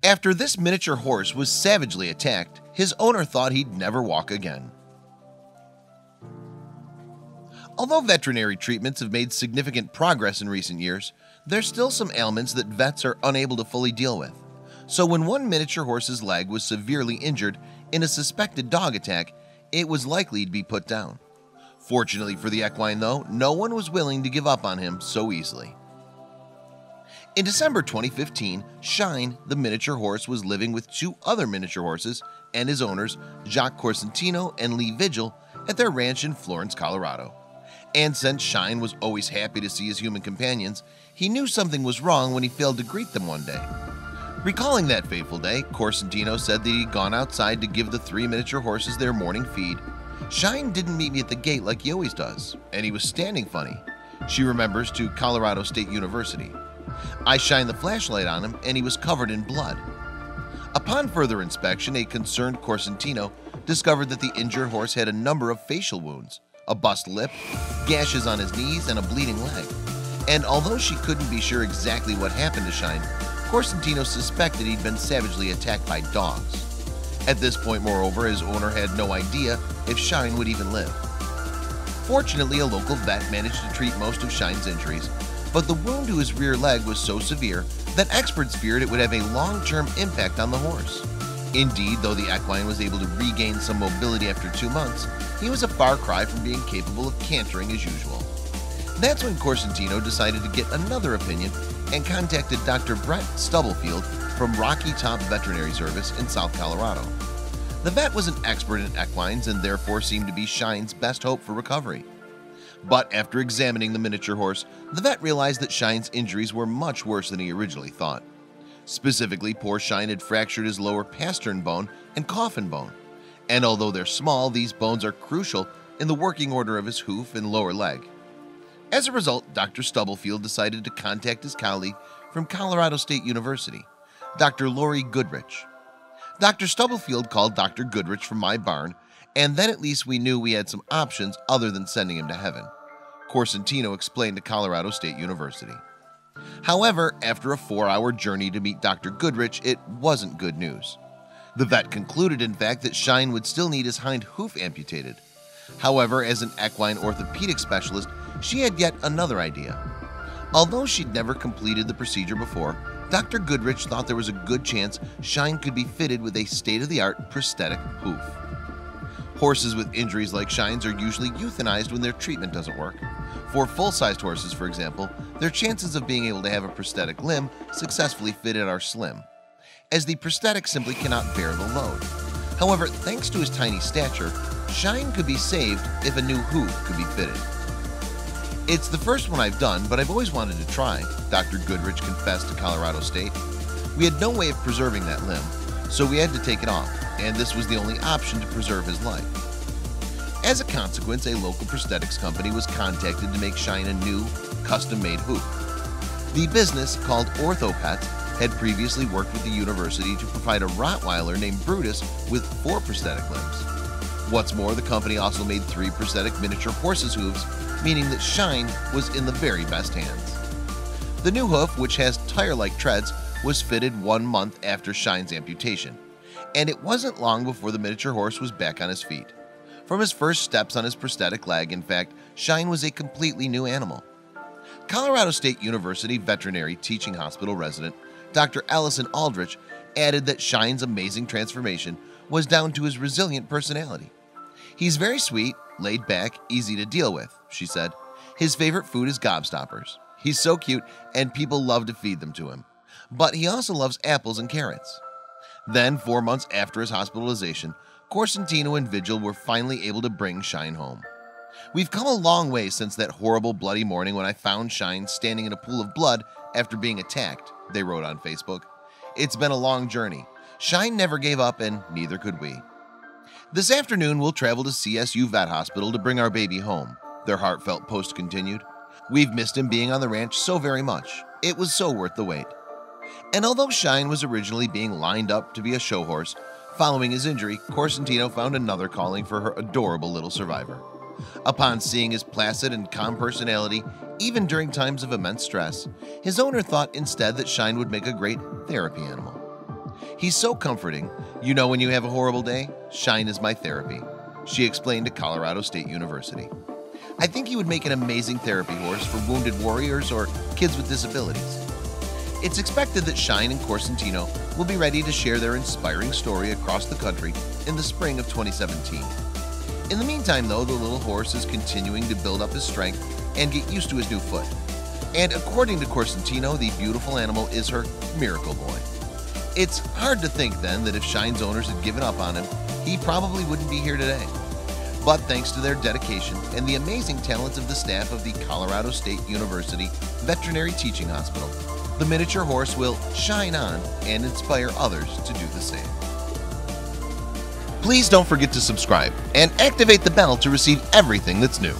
After this miniature horse was savagely attacked, his owner thought he'd never walk again. Although veterinary treatments have made significant progress in recent years, there's still some ailments that vets are unable to fully deal with. So when one miniature horse's leg was severely injured in a suspected dog attack, it was likely to be put down. Fortunately for the equine though, no one was willing to give up on him so easily. In December 2015, Shine, the miniature horse, was living with two other miniature horses and his owners, Jacque Corsentino and Vigil, at their ranch in Florence, Colorado. And since Shine was always happy to see his human companions, he knew something was wrong when he failed to greet them one day. Recalling that fateful day, Corsentino said that he'd gone outside to give the three miniature horses their morning feed. Shine didn't meet me at the gate like he always does, and he was standing funny. She remembers to Colorado State University. I shined the flashlight on him and he was covered in blood. Upon further inspection, a concerned Corsentino discovered that the injured horse had a number of facial wounds, a bust lip, gashes on his knees, and a bleeding leg. And although she couldn't be sure exactly what happened to Shine, Corsentino suspected he'd been savagely attacked by dogs. At this point, moreover, his owner had no idea if Shine would even live. Fortunately, a local vet managed to treat most of Shine's injuries, but the wound to his rear leg was so severe that experts feared it would have a long-term impact on the horse. Indeed, though the equine was able to regain some mobility after 2 months, he was a far cry from being capable of cantering as usual. That's when Corsentino decided to get another opinion and contacted Dr. Brett Stubblefield from Rocky Top Veterinary Service in South Colorado. The vet was an expert in equines and therefore seemed to be Shine's best hope for recovery. But after examining the miniature horse, the vet realized that Shine's injuries were much worse than he originally thought. Specifically, poor Shine had fractured his lower pastern bone and coffin bone, and although they're small, these bones are crucial in the working order of his hoof and lower leg. As a result, Dr. Stubblefield decided to contact his colleague from Colorado State University, Dr. Lori Goodrich. Dr. Stubblefield called Dr. Goodrich from my barn, and then at least we knew we had some options other than sending him to heaven, Corsentino explained to Colorado State University. However, after a 4-hour journey to meet Dr. Goodrich, it wasn't good news. The vet concluded, in fact, that Shine would still need his hind hoof amputated. However, as an equine orthopedic specialist, she had yet another idea. Although she'd never completed the procedure before, Dr. Goodrich thought there was a good chance Shine could be fitted with a state-of-the-art prosthetic hoof. Horses with injuries like Shine's are usually euthanized when their treatment doesn't work. For full-sized horses, for example, their chances of being able to have a prosthetic limb successfully fitted are slim, as the prosthetic simply cannot bear the load. However, thanks to his tiny stature, Shine could be saved if a new hoof could be fitted. It's the first one I've done, but I've always wanted to try, Dr. Goodrich confessed to Colorado State. We had no way of preserving that limb, so we had to take it off, and this was the only option to preserve his life. As a consequence, a local prosthetics company was contacted to make Shine a new, custom-made hoof. The business, called OrthoPet, had previously worked with the university to provide a Rottweiler named Brutus with 4 prosthetic limbs. What's more, the company also made 3 prosthetic miniature horses' hooves, meaning that Shine was in the very best hands. The new hoof, which has tire-like treads, was fitted 1 month after Shine's amputation, and it wasn't long before the miniature horse was back on his feet. From his first steps on his prosthetic leg, in fact, Shine was a completely new animal. Colorado State University veterinary teaching hospital resident Dr. Allison Aldrich added that Shine's amazing transformation was down to his resilient personality. He's very sweet, laid back, easy to deal with, she said. His favorite food is gobstoppers. He's so cute and people love to feed them to him. But he also loves apples and carrots. Then, 4 months after his hospitalization, Corsentino and Vigil were finally able to bring Shine home. We've come a long way since that horrible bloody morning when I found Shine standing in a pool of blood after being attacked, they wrote on Facebook. It's been a long journey. Shine never gave up and neither could we. This afternoon we'll travel to CSU Vet Hospital to bring our baby home, their heartfelt post continued. We've missed him being on the ranch so very much. It was so worth the wait. And although Shine was originally being lined up to be a show horse, following his injury, Corsentino found another calling for her adorable little survivor. Upon seeing his placid and calm personality, even during times of immense stress, his owner thought instead that Shine would make a great therapy animal. He's so comforting. You know, when you have a horrible day, Shine is my therapy," she explained to Colorado State University. "I think he would make an amazing therapy horse for wounded warriors or kids with disabilities." It's expected that Shine and Corsentino will be ready to share their inspiring story across the country in the spring of 2017. In the meantime, though, the little horse is continuing to build up his strength and get used to his new foot. And according to Corsentino, the beautiful animal is her miracle boy. It's hard to think then that if Shine's owners had given up on him, he probably wouldn't be here today. But thanks to their dedication and the amazing talents of the staff of the Colorado State University Veterinary Teaching Hospital, the miniature horse will shine on and inspire others to do the same. Please don't forget to subscribe and activate the bell to receive everything that's new.